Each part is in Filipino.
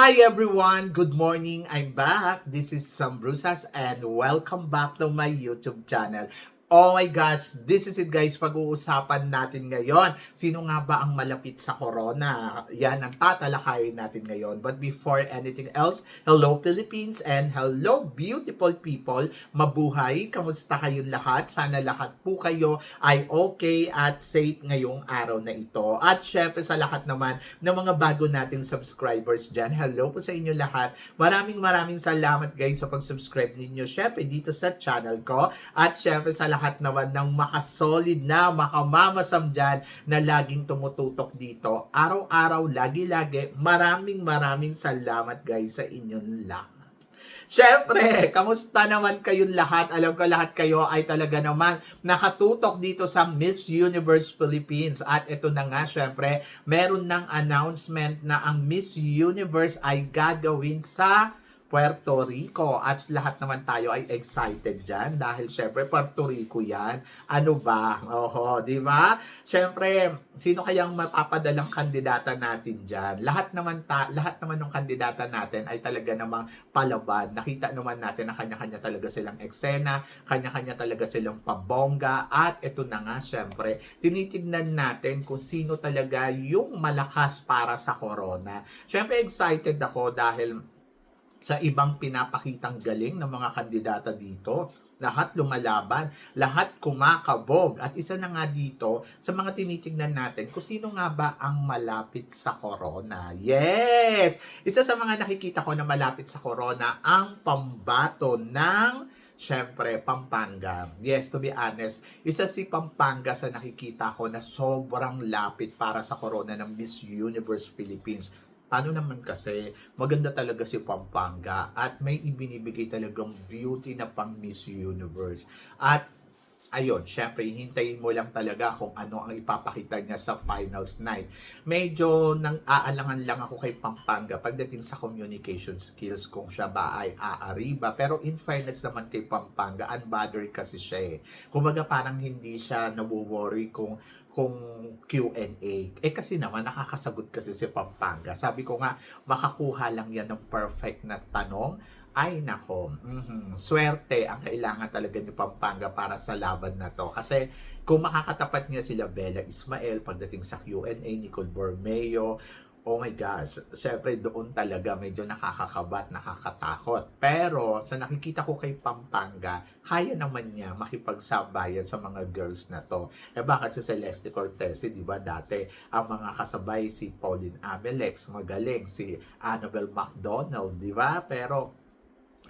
Hi everyone! Good morning! I'm back. This is Sam Brusas and welcome back to my YouTube channel. Oh my gosh, this is it guys, pag-uusapan natin ngayon. Sino nga ba ang malapit sa corona? Yan ang tatalakayin natin ngayon. But before anything else, hello Philippines and hello beautiful people. Mabuhay! Kamusta kayong lahat? Sana lahat po kayo ay okay at safe ngayong araw na ito. At syempre sa lahat naman ng mga bago nating subscribers dyan, hello po sa inyo lahat. Maraming salamat guys sa pag-subscribe ninyo syempre dito sa channel ko. At syempre sa lahat naman ng makasolid na makamamasam dyan na laging tumututok dito. Araw-araw, lagi-lagi, maraming salamat guys sa inyong lahat. Syempre, kamusta naman kayong lahat? Alam ko lahat kayo ay talaga naman nakatutok dito sa Miss Universe Philippines. At ito na nga, syempre, meron ng announcement na ang Miss Universe ay gagawin sa Puerto Rico. At lahat naman tayo ay excited dyan dahil syempre Puerto Rico yan. Ano ba? Oho, di ba? Syempre, sino kayang mapapadalang kandidata natin dyan? Lahat naman ng kandidata natin ay talaga namang palaban. Nakita naman natin na kanya-kanya talaga silang eksena, kanya-kanya talaga silang pabongga. At ito na nga, syempre, tinitignan natin kung sino talaga yung malakas para sa corona. Syempre, excited ako dahil sa ibang pinapakitang galing ng mga kandidata dito. Lahat lumalaban, lahat kumakabog. At isa na nga dito sa mga tinitingnan natin kung sino nga ba ang malapit sa corona. Yes! Isa sa mga nakikita ko na malapit sa corona ang pambato ng syempre, Pampanga. Yes, to be honest, isa si Pampanga sa nakikita ko na sobrang lapit para sa corona ng Miss Universe Philippines. Ano naman kasi, maganda talaga si Pampanga at may ibinibigay talagang beauty na pang Miss Universe. At ayun, syempre, hintayin mo lang talaga kung ano ang ipapakita niya sa finals night. Medyo nang aalangan lang ako kay Pampanga pagdating sa communication skills kung siya ba ay aariba. Pero in fairness naman kay Pampanga, unbothered kasi siya eh. Kumbaga parang hindi siya nawo-worry kung Q&A. Kasi naman nakakasagot kasi si Pampanga. Sabi ko nga, makakuha lang yan ng perfect na tanong. Ay nako, swerte ang kailangan talaga ni Pampanga para sa laban na to. Kasi kung makakatapat niya sila Bella Ismael pagdating sa Q&A, Nicole Bormeo, oh my gosh, syempre doon talaga medyo nakakakabat, nakakatakot. Pero sa nakikita ko kay Pampanga, kaya naman niya makipagsabayan sa mga girls na to. Bakit si Celeste Cortez, di ba dati ang mga kasabay si Pauline Amelex, magaling, si Annabel McDonald, di ba? Pero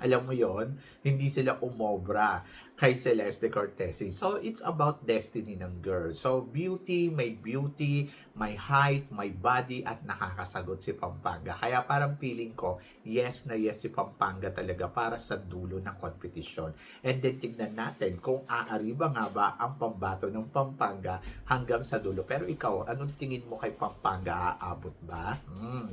alam mo yon, hindi sila umobra kay Celeste Cortez. So, it's about destiny ng girl. So, beauty, may height, may body, at nakakasagot si Pampanga. Kaya parang feeling ko, yes na yes si Pampanga talaga para sa dulo ng kompetisyon. And then, tignan natin kung aariba nga ba ang pambato ng Pampanga hanggang sa dulo. Pero ikaw, anong tingin mo kay Pampanga? Aabot ba?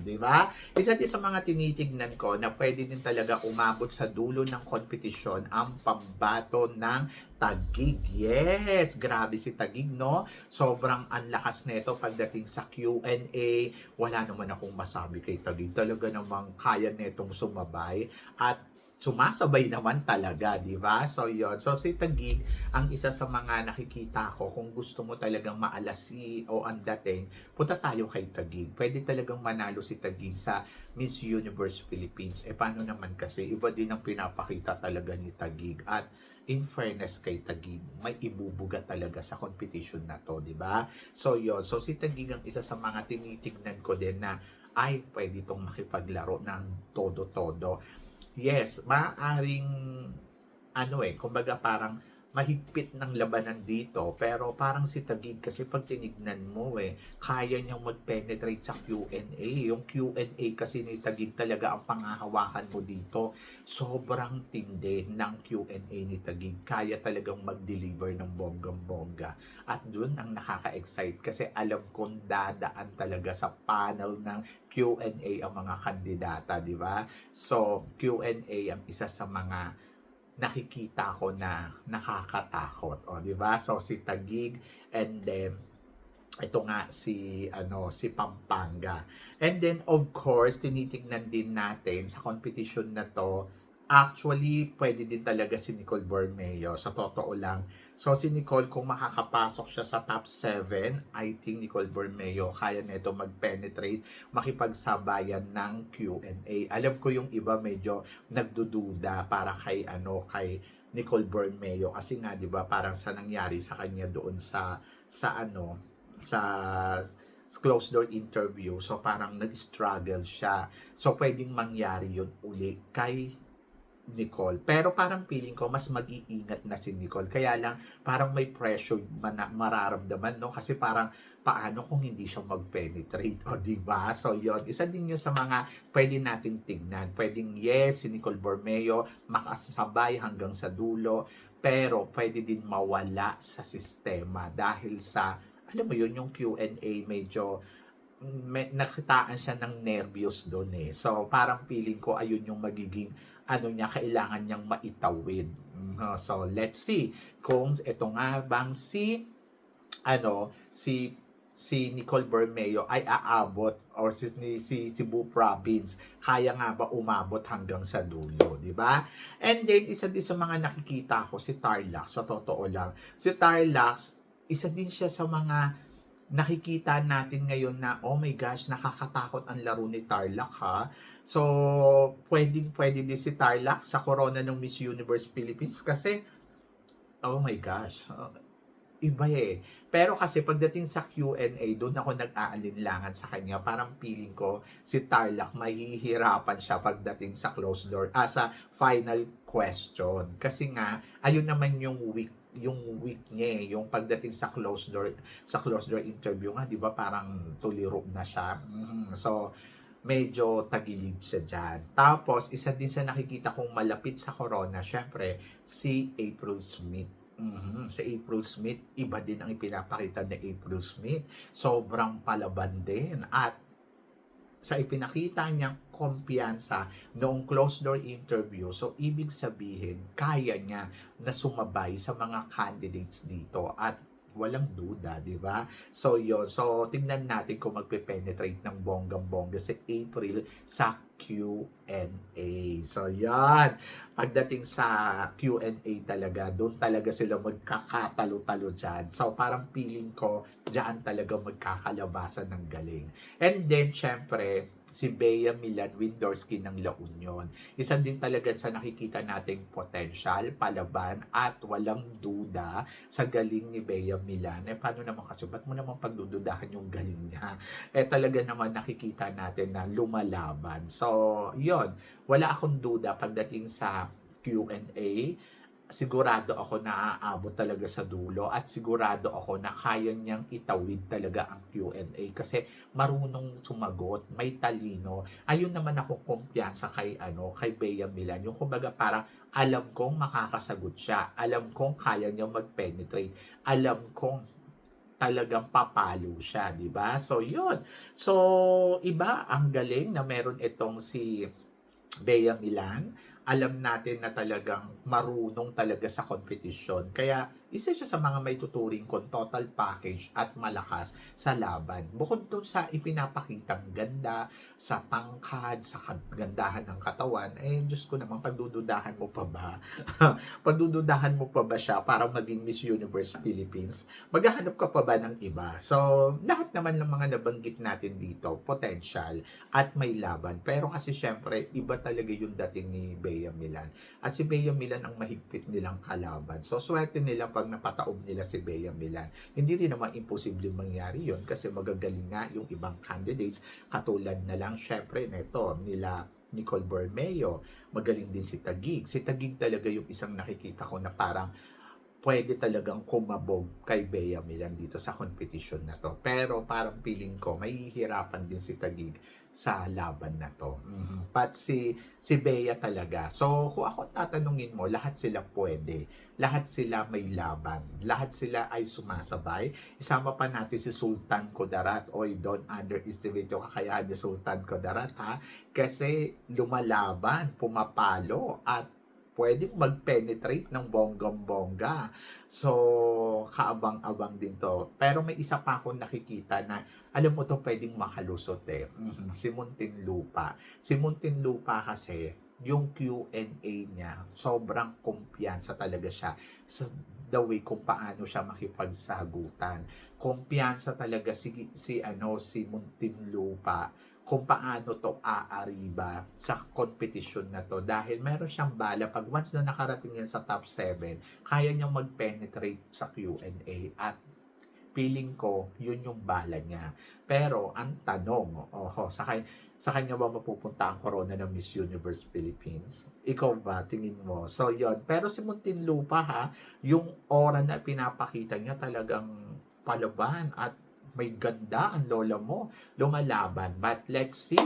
Di ba? Isa din sa mga tinitignan ko na pwede din talaga umabot sa dulo ng kompetisyon ang pambato ng Taguig. Yes! Grabe si Taguig, no? Sobrang anlakas nito pagdating sa Q&A. Wala naman akong masabi kay Taguig. Talaga namang kaya netong sumabay at sumasabay naman talaga, di ba? So, yon. So, si Taguig, ang isa sa mga nakikita ko, kung gusto mo talagang maalasi o ang dating, punta tayo kay Taguig. Pwede talagang manalo si Taguig sa Miss Universe Philippines. Paano naman kasi, iba din ang pinapakita talaga ni Taguig. At in fairness kay Taguig, may ibubuga talaga sa competition na to, di ba? So, yon. So, si Taguig ang isa sa mga tinitignan ko din na ay pwede itong makipaglaro ng todo-todo. Yes, maaaring kumbaga parang mahigpit ng labanan dito, pero parang si Taguig kasi pag tinignan mo kaya niyang mag-penetrate sa Q&A. Yung Q&A kasi ni Taguig talaga ang panghahawakan mo dito. Sobrang tindi ng Q&A ni Taguig. Kaya talagang mag-deliver ng bonggang-bongga. At dun ang nakaka-excite kasi alam kong dadaan talaga sa panel ng Q&A ang mga kandidata, di ba? So, Q&A ang isa sa mga nakikita ko na nakakatakot, o di ba? So si Taguig and then ito nga si Pampanga. And then of course, tinitignan din natin sa competition na to, actually pwede din talaga si Nicole Borromeo sa totoo lang. So si Nicole, kung makakapasok siya sa top 7, I think Nicole Borromeo kaya nito mag-penetrate, makipagsabayan ng Q&A. Alam ko yung iba medyo nagdududa para kay Nicole Borromeo kasi nga 'di ba parang sa nangyari sa kanya doon sa closed door interview. So parang nag-struggle siya. So pwedeng mangyari yun uli kay Nicole. Pero parang feeling ko mas mag-iingat na si Nicole. Kaya lang parang may pressure mararamdaman, no? Kasi parang paano kung hindi siya mag-penetrate, o di ba? So yon, isa din yun sa mga pwede natin tignan. Pwedeng yes, si Nicole Borromeo makasabay hanggang sa dulo, pero pwede din mawala sa sistema dahil sa alam mo yun, yung Q&A medyo nakitaan siya ng nervyos doon eh. So, parang feeling ko ayun yung magiging niya, kailangan niyang maitawid. So, let's see kung ito nga bang si Nicole Borromeo ay aabot or si Cebu Province kaya nga ba umabot hanggang sa dulo, di ba? And then isa din sa mga nakikita ko si Tarlac, sa totoo lang. Si Tarlac, isa din siya sa mga nakikita natin ngayon na, oh my gosh, nakakatakot ang laro ni Tarlac ha. So, pwede din si Tarlac sa corona ng Miss Universe Philippines kasi, oh my gosh, iba eh. Pero kasi pagdating sa Q&A, doon ako nag-aalinlangan sa kanya. Parang feeling ko si Tarlac mahihirapan siya pagdating sa closed door, sa final question. Kasi nga, ayun naman yung week niya yung pagdating sa closed door interview nga, 'di ba? Parang tuliro na siya. So medyo tagilid siya dyan. Tapos isa din sa nakikita kong malapit sa corona, syempre si April Smith. Si April Smith, iba din ang ipinapakita ni April Smith. Sobrang palaban din at sa ipinakita niyang kumpiyansa noong closed door interview. So, ibig sabihin, kaya niya na sumabay sa mga candidates dito at walang duda, di ba? So, yun. So, tingnan natin kung magpe-penetrate ng bonggang-bongga si April sa Q&A. So, yan. Pagdating sa Q&A talaga, doon talaga sila magkakatalo-talo dyan. So, parang feeling ko, dyan talaga magkakalabasan ng galing. And then, syempre, si Bea Milan Windorski ng La Union. Isa din talaga sa nakikita nating potential, palaban, at walang duda sa galing ni Bea Milan. Paano naman kasi, ba't mo naman pagdududahan yung galing niya? Talaga naman nakikita natin na lumalaban. So, yon, wala akong duda pagdating sa Q&A. Sigurado ako na aabot talaga sa dulo at sigurado ako na kaya niyang itawid talaga ang Q&A kasi marunong sumagot, may talino. Ayun naman ako kumpiyansa kay Bea Milan. Yung kumbaga parang alam kong makakasagot siya, alam kong kaya niya mag-penetrate, alam kong talagang papalo siya, di ba? So, yun. So, iba ang galing na meron itong si Bea Milan. Alam natin na talagang marunong talaga sa kompetisyon. Kaya isa siya sa mga may tuturing kung total package at malakas sa laban. Bukod doon sa ipinapakitang ganda, sa tangkad, sa kagandahan ng katawan, Diyos ko naman, pagdududahan mo pa ba? Pagdududahan mo pa ba siya para maging Miss Universe Philippines? Maghahanap ka pa ba ng iba? So, lahat naman ng mga nabanggit natin dito, potential at may laban. Pero kasi syempre, iba talaga yung dating ni Bea Milan. At si Bea Milan ang mahigpit nilang kalaban. So, swerte nila pag napataob nila si Bea Milan. Hindi rin naman imposible mangyari yon kasi magagaling nga yung ibang candidates. Katulad na lang, syempre, neto, nila Nicole Borromeo. Magaling din si Taguig. Si Taguig talaga yung isang nakikita ko na parang pwede talagang kumabog kay Bea Milan dito sa competition na to. Pero parang feeling ko, mahihirapan din si Taguig sa laban na to. But si Bea talaga. So, kung ako tatanungin mo, lahat sila pwede. Lahat sila may laban. Lahat sila ay sumasabay. Isama pa natin si Sultan Kudarat. Oy, don't underestimate yung kakayahan ni Sultan Kudarat ha. Kasi lumalaban, pumapalo, at pwedeng mag-penetrate ng bonggang-bongga. So, kaabang-abang din to. Pero may isa pa akong nakikita na, alam mo to, pwedeng makalusot eh. Si Muntinlupa. Si Muntinlupa kasi, yung Q&A niya, sobrang kumpiyansa talaga siya sa the way kung paano siya makipagsagutan. Kumpiyansa talaga si Muntinlupa kung paano to aariba sa competition na to dahil meron siyang bala pag once na nakarating yan sa top 7 kaya niyang mag-penetrate sa Q&A at feeling ko yun yung bala niya pero ang tanong sa kanya ba mapupunta ang corona ng Miss Universe Philippines? Ikaw ba? Tingin mo? So, yon. Pero si Muntinlupa ha, yung aura na pinapakita niya talagang palaban at may ganda ang lola mo, lumalaban. But let's see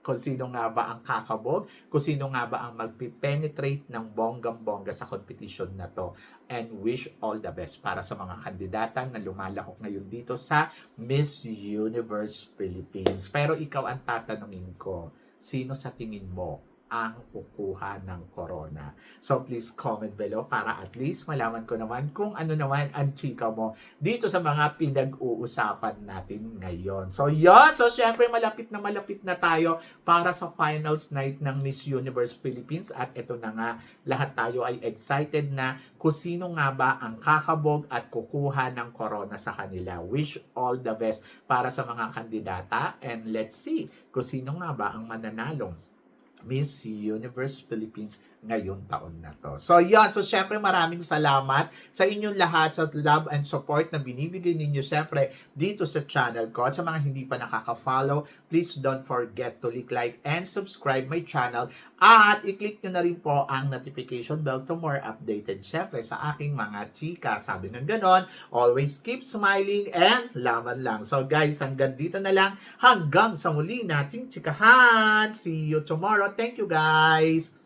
kung sino nga ba ang kakabog, kung sino nga ba ang magpipenetrate ng bonggang-bongga sa competition na to. And wish all the best para sa mga kandidata na lumalahok ngayon dito sa Miss Universe Philippines. Pero ikaw ang tatanungin ko, sino sa tingin mo ang kukuha ng corona? So please comment below para at least malaman ko naman kung ano naman ang chika mo dito sa mga pinag-uusapan natin ngayon. So yon, so syempre malapit na tayo para sa finals night ng Miss Universe Philippines at ito na nga, lahat tayo ay excited na kung sino nga ba ang kakabog at kukuha ng corona sa kanila. Wish all the best para sa mga kandidata and let's see kung sino nga ba ang mananalong Miss Universe Philippines ngayong taon na to. So yan, so syempre maraming salamat sa inyong lahat sa love and support na binibigay ninyo syempre dito sa channel ko. At sa mga hindi pa nakaka-follow, please don't forget to like and subscribe my channel at i-click nyo na rin po ang notification bell to more updated syempre sa aking mga chika. Sabi ng ganon, always keep smiling and laban lang. So guys, hanggang dito na lang. Hanggang sa muli nating chikahan. See you tomorrow. Thank you guys.